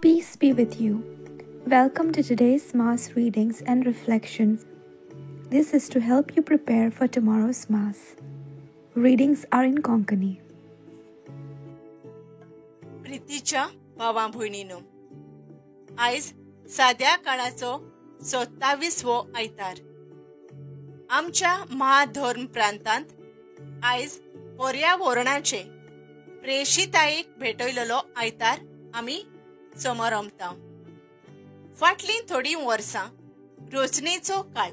Peace be with you. Welcome to today's Mass readings and reflections. This is to help you prepare for tomorrow's Mass. Readings are in Konkani. प्रीतीच्या भावां भयणींनो, आयज साद्या काळाचो 27वो आयतार. आमच्या महाधर्म प्रांतांत आयज पर्यावरणाचे प्रेषितायेक भेटयलेलो आयतार आमी समारंभता. फाटलीं थोडी वर्सां रचनेचो काळ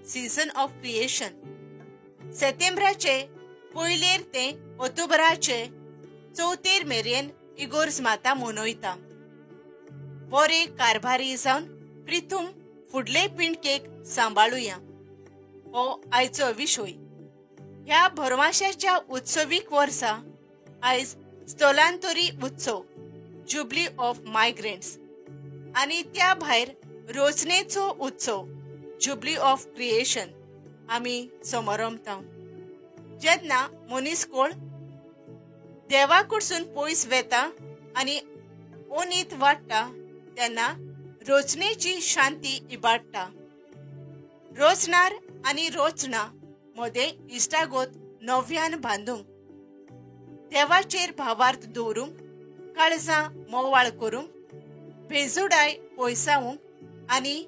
सीझन ऑफ क्रिएशन सप्टेंबराचे पयलेर ते ऑक्टोबराचे 34 मेरेन इगोर्ज माता मनयता. बरे कारभारी जावन प्रितूम फुडले पिणकेक सांबाळुया हो आयचो विशय. ह्या भरवशाच्या उत्सवीक वर्सा आयज स्थलांतरी उत्सव जुबली ऑफ मायग्रंट्स आणि त्या भायर रचनेचो उत्सव जुबली ऑफ क्रिएशन आमी समारंभता. जेन्ना मनीसकोळ देवा कडसून पयस वेता आणि ओनीत वाडटा तेन्ना रचनेची शांती इबाडटा. रचणार आणि रचना मदें इश्टागोत नव्यान बांदूंक, देवाचेर भावार्थ दवरूंक, काळजां मोवाळ करूंक, बेजोडाय पयसावूंक आनी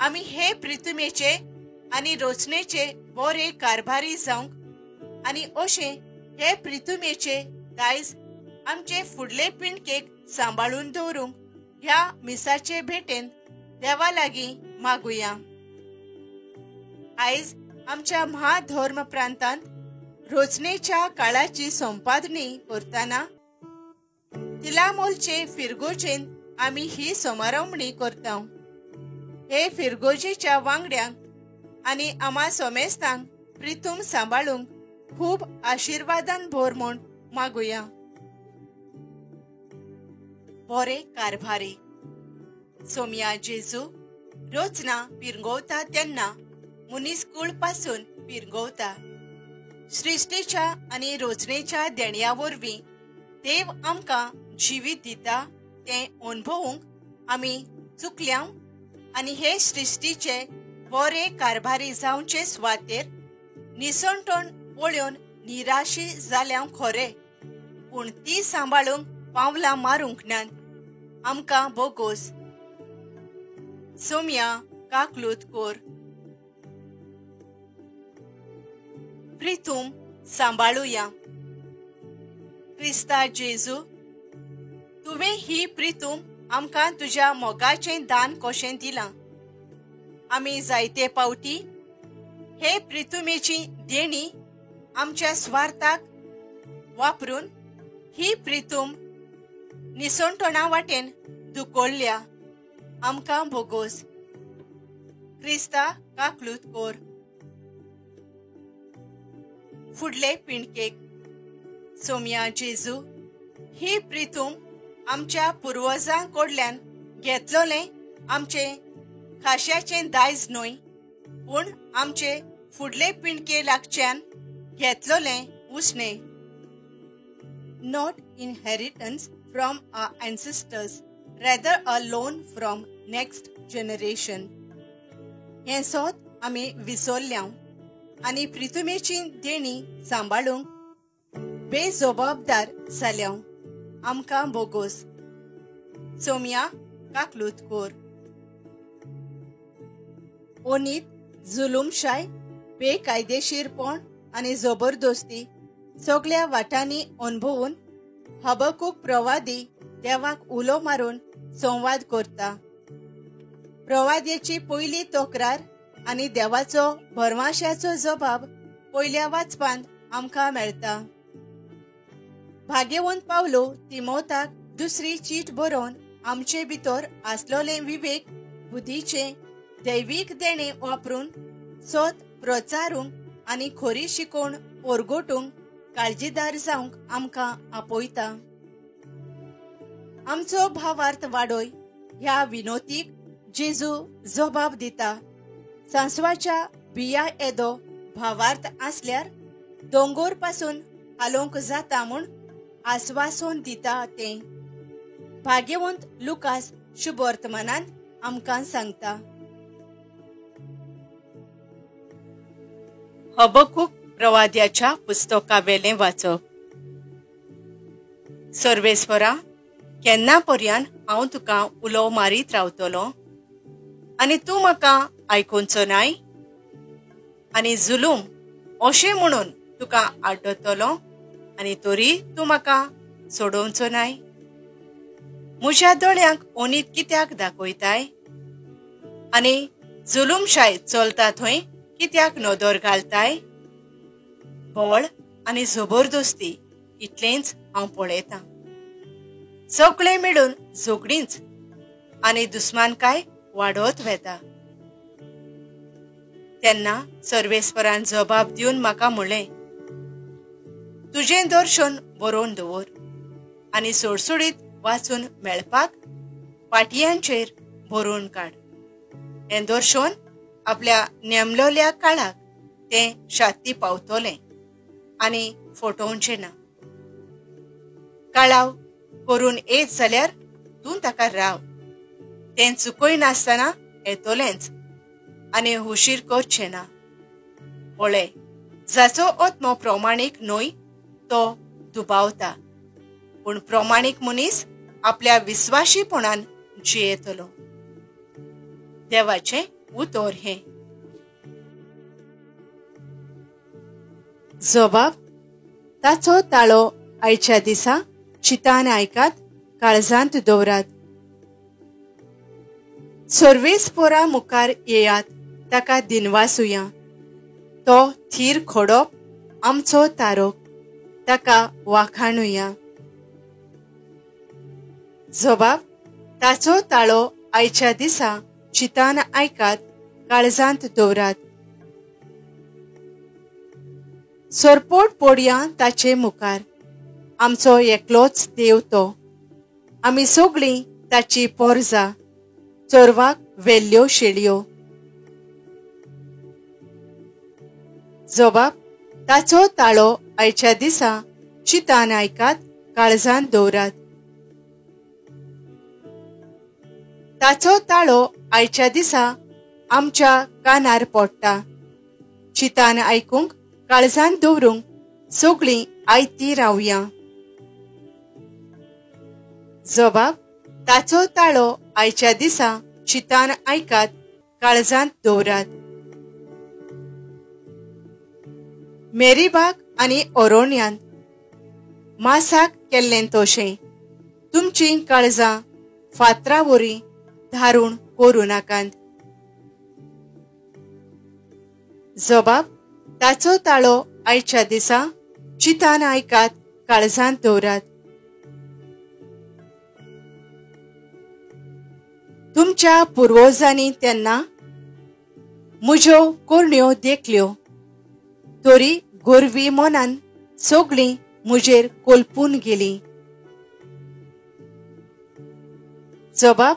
आमी हे प्रितुमेचे आनी रचनेचे बरे कारभारी जावंक आनी अशें हे प्रितुमेचे दायज आमचे फुडले पिणकेक सांबाळून दवरूंक ह्या मिसाचे भेटेन देवा लागीं मागुया. आयज आमच्या महाधर्म प्रांतांत रचनेच्या काळाची संपादनी करतना तिलामोलचे फिरगोजेन आमी ही समारंभणी करता. हे फिरगोजेच्या वांगड्यांक आनी आम्हा सोमेस्तांक प्रितूम सांबाळूंक खूब आशिर्वादान भर म्हूण मागुया. बरे कारभारी सोम्या जेजू रचना पिरगोवता तेन्ना मनीसकूळ पासून पिरगोवता. सृश्टीच्या आनी रचनेच्या देण्या वरवीं देव आमकां जिवीत दिता तें अनुभवूंक आमी चुकल्या आनी हे सृश्टीचे बरे कारभारी जावचे सुवातेर निसंटोण पळोवन निराशी जाल्या खरें, पूण ती सांबाळूंक पावलां मारूंक नात. आमकां बोगोस. सोम्या काकलूत कोर. प्रितूम सांबाळुया. क्रिस्ता जेजू, तुवें ही प्रितूम आमकां तुज्या मोगाचें दान कशें दिलां. आमी जायते पावटी हे प्रितुमेची देणी आमच्या स्वार्थाक वापरून ही प्रितूम निसंटोणा वाटेन धुकोळ्ळ्या. आमकां बोगोस. Crysta काकलूत core. फुडले पिणकेक सोम्या जेजू, ही प्रितूम आमच्या पुर्वजां कडल्यान घेतलोलें आमचे खाशाचें दायज न्हय, पूण आमचे फुडले पिणके लागच्यान घेतलोलें उसणें. Not inheritance from our ancestors, rather a loan from next generation. हें सोत आमी विसरल्या आनी प्रितुमेची देणी सांबाळूंक बेजबाबदार जाल्या. आमकां बोगोस. सोम्या काकलूत कोर. ओनीत, जुलूमशाय, बेकायदेशीरपण आनी जबरदस्ती सगळ्या वाटांनी अनुभवून हबकूक प्रवादी देवाक उलो मारून संवाद करता. प्रवाद्याची पयली तक्रार आनी देवाचो भरवशाचो जबाब पयल्या वाचपांत आमकां मेळटा. भाग्यवंत पावलो तिमोथाक दुसरी चीट बरोवन आमचे भितर आसलोलें विवेक बुद्धीचे दैवीक देणे वापरून सोत प्रचारूंक आनी खरी शिकोवण ओरगोटूंक काळजीदार जावंक आमकां आपयता. आमचो भावार्थ वाडोय ह्या विनोतीक जेजू जबाब दिता. सांसवाच्या बिया येदो भावार्थ आसल्यार दोंगोर पासून हालोवंक जाता म्हूण आस्वासन दिता तें. भाग्यवंत लुकास शुभ वर्तमानांत आमकां सांगता. हबक्कूक प्रवाद्याच्या पुस्तकावेलें वाचप. सर्वेस्परा, केन्ना पर्यंत हांव तुका उलो मारीत रावतलो आनी तूं म्हाका आयकूनचो नाय? आनी जुलूम अशें म्हणून तुका आड्डतलो आनी तरी तूं म्हाका सोडोवचो नाय? म्हज्या दोळ्यांक ओनीत कित्याक दाखयताय आनी जुलूमशाय चलता थंय कित्याक नदर घालताय? बळ आनी जबरदस्ती इतलेंच हांव पळयतां. सगळें मेळून झगडींच आनी दुस्मानकाय वाडत वेता. तेन्ना सर्वेस्परान जबाब दिवन म्हाका म्हणलें, तुजें दर्शन बरोवन दवर आनी सुडसुडीत वाचून मेळपाक पाटयांचेर बरोवन काड. हें दर्शन आपल्या नेमलोल्या काळाक तें शात्ती पावतलें आनी फटोवचें ना. काळाव करून येत जाल्यार तूं ताका राव. तें चुकय नासतना येतलेंच आनी हुशीर करचें ना. पळय, जाचो आत्मो प्रमाणीक न्हय तो दुबावता, पूण प्रमाणीक मनीस आपल्या विस्वाशीपणान जियेतलो. देवाचें उतर हें. जबाब. ताचो ताळो आयच्या दिसा चितान आयकात, काळजांत दवरात. सर्वेस्परा मुखार येयात, ताका दिनवासुया. तो थीर खोडप आमचो तारोक, ताका वाखाणुया. जबाब. ताचो ताळो आयच्या दिसा चितान आयकात, काळजांत दवरात. सरपोट पडया ताचे मुखार, आमचो एकलोच देव तो. आमी सगळीं ताची पोरजां, चोरवाक वेल्ल्यो शेळयो. जबाब. ताचो ताळो आयच्या दिसा चितान आयकात, काळजांत दवरात. ताचो ताळो आयच्या दिसा आमच्या कानार पडटा. चितान आयकूंक, काळजांत दवरूंक सगळीं आयती रावया. जबाब. ताचो ताळो आयच्या दिसा चितान आयकात, काळजांत दवरात. मेरीबाग आनी ओरोन्यान मासाक केल्लें तशें तुमचीं काळजां फातरावरी धारून करूं नाकात. जबाब. ताचो ताळो आयच्या दिसा चितान आयकात, काळजांत दवरात. तुमच्या पुर्वजांनी तेन्ना म्हज्यो करण्यो देखल्यो, तरी गोरवी मनान सगळीं म्हजेर कोलपून गेलीं. जबाब.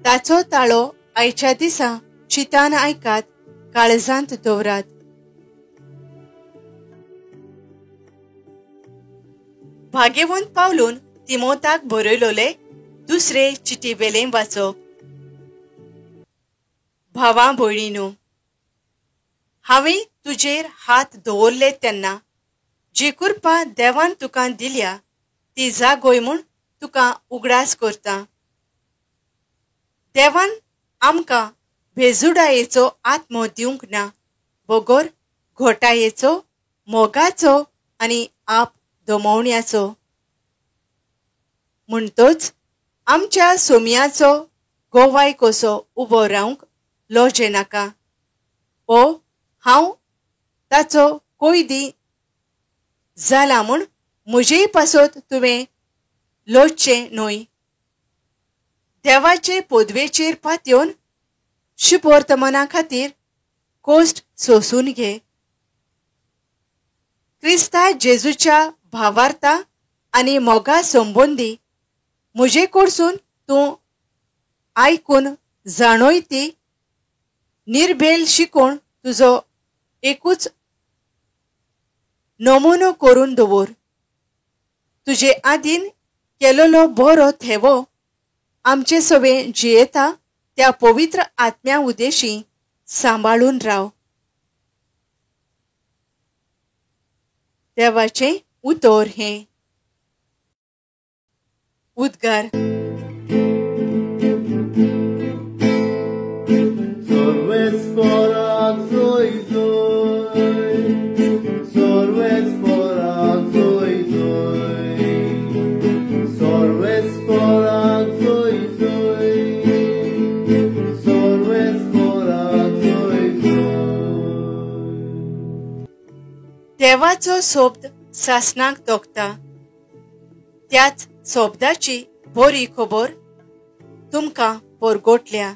ताचो ताळो आयच्या दिसा चितान आयकात, काळजांत दवरात. भाग्यवंत पावलून तिमोथाक बरयलोले दुसरे चिटीवेलें वाचप. भावां भयणीनो, हांवें तुजेर हात दवरले तेन्ना जी कृपा देवान तुका दिल्या ती जागोय म्हूण तुका उगडास करता. देवान आमकां बेजुडायेचो आत्मो दिवंक ना, बगोर घोटायेचो, मोगाचो आनी आप दमोवण्याचो. म्हणटोच आमच्या सोमयाचो गोवाय कसो उबो रावंक लोजे नाका. हांव ताचो कोयदी जाला म्हूण म्हजेय पासत तुवें लोचचें न्हय. देवाचे पदवेचेर पातयेवन शुभ वर्तमाना खातीर कोस्ट सोसून घे. क्रिस्ता जेजूच्या भावार्था आनी मोगा संबंदी म्हजे कडसून तूं आयकून जाणोय ती निर्भेल शिकोवन तुजो एकूच नमुनो करून दवर. तुजे आदीन केलेलो बरो थेवो आमचे सोबे जियेता त्या पवित्र आत्म्या उदेशी सांभाळून राव. देवाचे उतर हे उद्गार. देवाचो शब्द सासनाक तोखता. त्याच शब्दाची बरी खबर तुमकां परगोटल्या.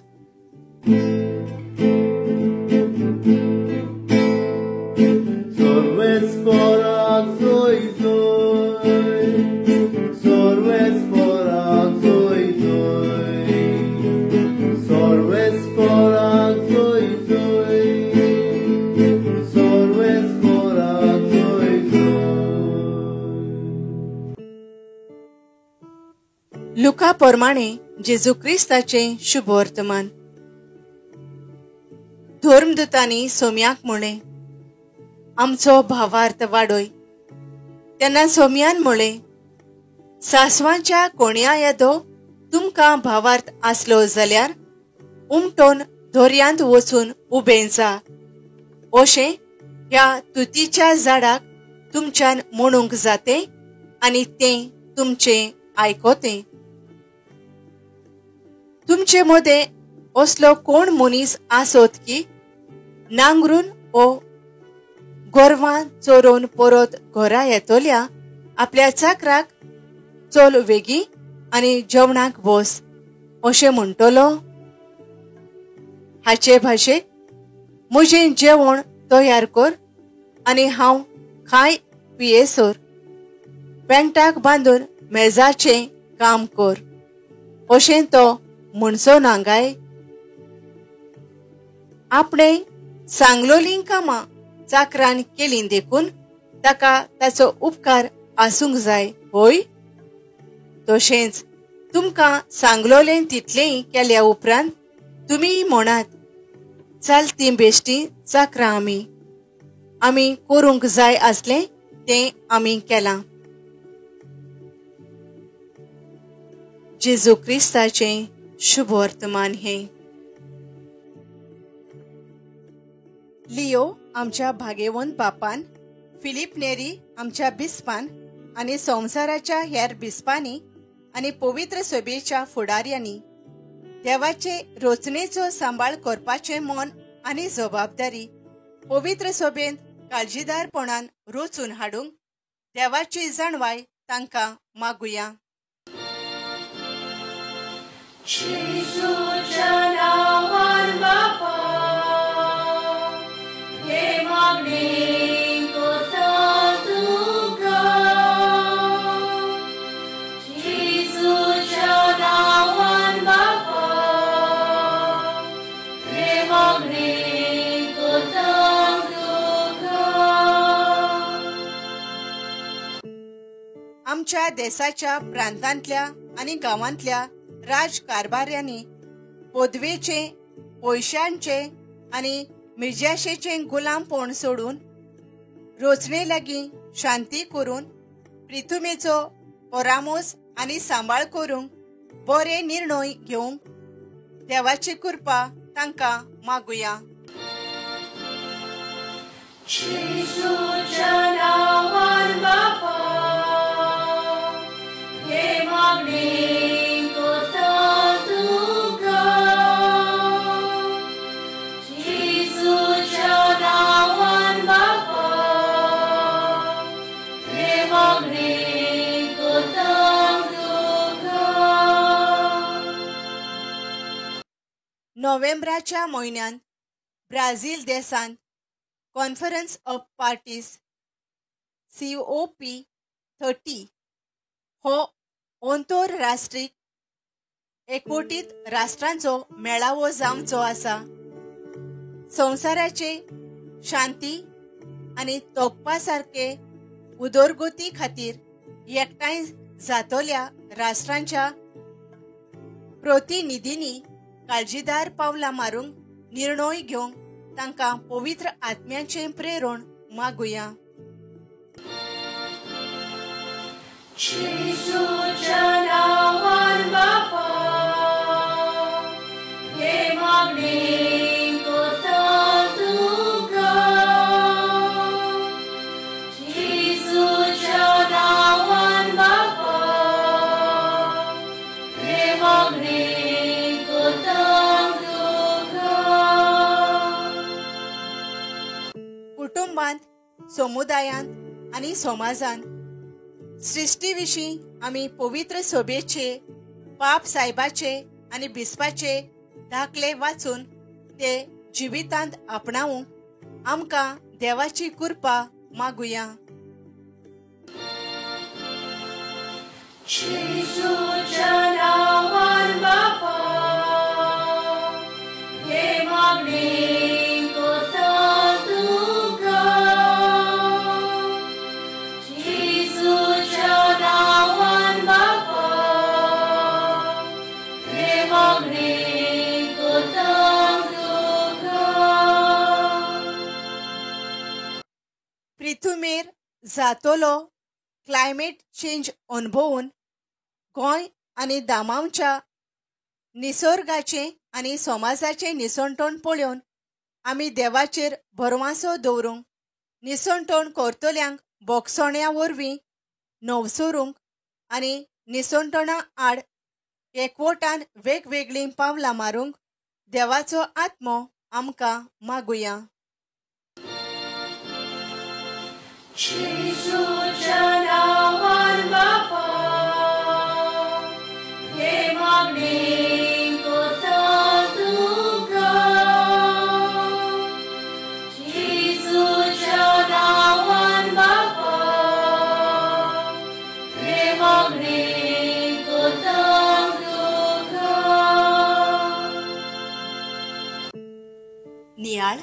लुका प्रमाणे जेजू क्रिस्ताचे शुभ वर्तमान. धर्मदूतांनी सोम्याक म्हळे, आमचो भावार्थ वाडय. तेन्ना सोम्यान म्हळे, सासवांच्या कोण्या येदो तुमकां भावार्थ आसलो जाल्यार उमटोन दर्यांत वचून उबें जा. अशें ह्या तुतीच्या झाडाक तुमच्यान म्हणूंक जाते आनी तें तुमचें आयकोतें. तुमचे मदें असलो कोण मनीस आसत की नांगरून ओ गोरवां चोरून परत घरा येतोल्या आपल्या चाकराक चल वेगी आनी जेवणाक बस अशें म्हणटलो? हाचे भाशेक म्हजें जेवण तयार कर आनी हांव खाय पियेसोर पेंटाक बांदून मेजाचें काम कर अशें तो म्हणचो ना काय? आपणे सांगलोलीं कामां चाकरान केलीं देखून ताका ताचो उपकार आसूंक जाय, होय? तशेंच तुमकां सांगलोलें तितलेंय केल्या उपरांत तुमी म्हणात, चलतीं बेश्टीं चाकरां आमी करूंक जाय आसलें तें आमी केलां. जेजू क्रिस्ताचें शुभ वर्तमान हे. लिओ आमच्या भाग्यवंत बापान, फिलिप नेरी आमच्या बिस्पान आनी संवसाराच्या हेर बिस्पांनी आनी पवित्र सभेच्या फुडाऱ्यांनी देवाचे रचनेचो सांबाळ करपाचें मन आनी जबाबदारी पवित्र सभेंत काळजीदारपणान रचून हाडूंक देवाची जाणवाय तांकां मागुया. येशूच्या नांवान बापा, हे मागणी करता तुका. येशूच्या नांवान बापा, हे मागणी करता तुका. आमच्या देशाच्या प्रांतांतल्या आनी गांवांतल्या राजकारभाऱ्यांनी पदवेचे, पयशांचे आनी मिर्जाशेचे गुलामपण सोडून रचने लागीं शांती करून पृथ्वीचो परामोस आनी सांबाळ करूंक बरे निर्णय घेवंक देवाची कृपा तांकां मागुया. येशूच्या नांवान बापा, हे मागणी नोव्हेंबराच्या म्हयन्यांत ब्राझील देशांत कॉन्फरन्स ऑफ पार्टीज COP30 हो आंतरराष्ट्रीय एकवटीत राष्ट्रांचो मेळावो जावचो आसा. संवसाराचे शांती आनी तोखपा सारके उदरगती खातीर एकठांय जातोल्या राष्ट्रांच्या प्रतिनिधींनी काळजीदार पावलां मारूंक निर्णय घेवंक तांकां पवित्र आत्म्याचें प्रेरण मागुया. येशूच्या नांवान बापा, हे मागणी करता तुका. येशूच्या नांवान बापा, हे मागणी करता तुका. कुटुंबांत, समुदायांत आनी समाजांत सृष्टी विशीं आमी पवित्र सोबेचे, पाप सायबाचे आनी बिस्पाचे दाखले वाचून ते जिवितांत आपणावंक आमकां देवाची कृपा मागुया. येशूच्या नांवान बापा, हे मागणी करता तुका. येशूच्या नांवान बापा, हे मागणी करता तुका. पृथ्वीमेर जातलो क्लायमेट चेंज अनुभवून गोंय आनी दामांवच्या निसर्गाचें आनी समाजाचें निसंतोण पळोवन आमी देवाचेर भरवंसो दवरूंक निसंतोण करतल्यांक बोगसोण्या वरवीं नवसरूंक आनी निसंतोणा आड एकवटान वेगवेगळीं पावलां मारूंक देवाचो आत्मो आमकां मागुया. येशूच्या नांवान बापा, हे मागणी करता तुका. येशूच्या नांवान बापा, हे मागणी करता तुका. नियाळ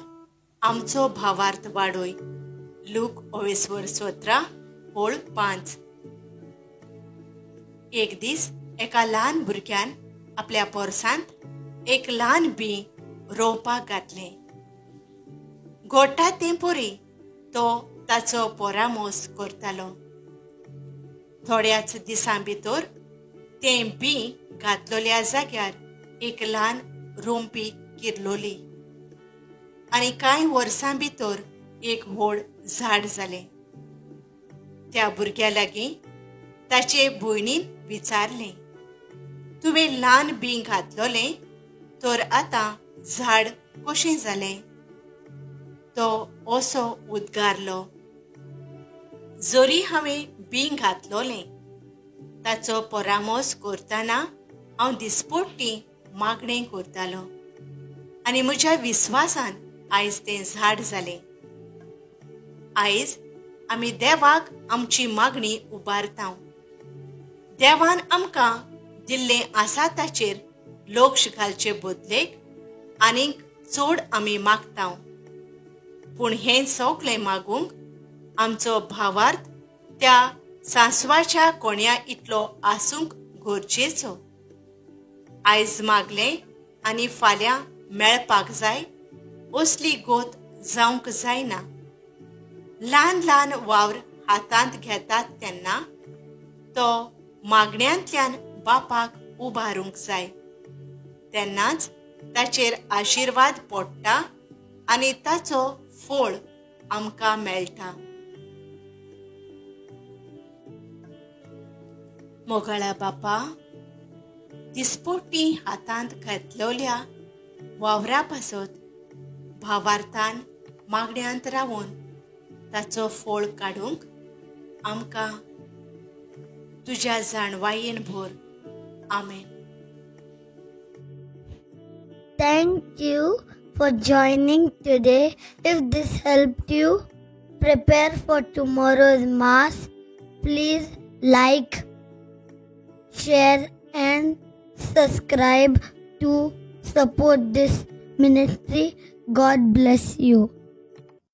आमचो भावार्थ वाडोय. लूक 17:5. एक दीस एका ल्हान भुरग्यान आपल्या पोरसांत एक ल्हान बी रोवपाक घातलें. गोठा तें पोरी तो ताचो परामोस करतालो. थोड्याच दिसां भितर तें बी घातलेल्या जाग्यार एक ल्हान रोंपी किरलोली आनी कांय वर्सां भितर एक व्हड झाड जालें. त्या भुरग्या लागीं ताचे भयणीन विचारलें, तुवें ल्हान बी घातलोलें तर आतां झाड कशें जालें? तो असो उद्गारलो, जरी हांवें बी घातलोलें ताचो परामोस करतना हांव दिसपट्टी मागणें करतालो आनी म्हज्या विस्वासान आयज तें झाड जालें. आयज आमी देवाक आमची मागणी उबारतांव. देवान आमकां दिल्लें आसा ताचेर लक्ष घालचे बदलेक आनीक चड आमी मागतांव. पूण हें सगळें मागूंक आमचो भावार्थ त्या सांसवाच्या कोण्या इतलो आसूंक गरजेचो. आयज मागलें आनी फाल्यां मेळपाक जाय असली गोत जावंक जायना. ल्हान ल्हान वावर हातांत घेतात तेन्ना तो मागण्यांतल्यान बापाक उबारूंक जाय. तेन्नाच ताचेर आशिर्वाद पडटा आनी ताचो फळ आमकां मेळटा. मोगळा बापा, दिसपट्टी हातांत घातलेल्या वावरा पासत भावार्थान मागण्यांत रावून ताचो फळ काडूंक आमकां तुज्या जाणवायेन भर. आमेन. Thank you for joining today. If this helped you prepare for tomorrow's Mass, please like, share and subscribe to support this ministry. God bless you.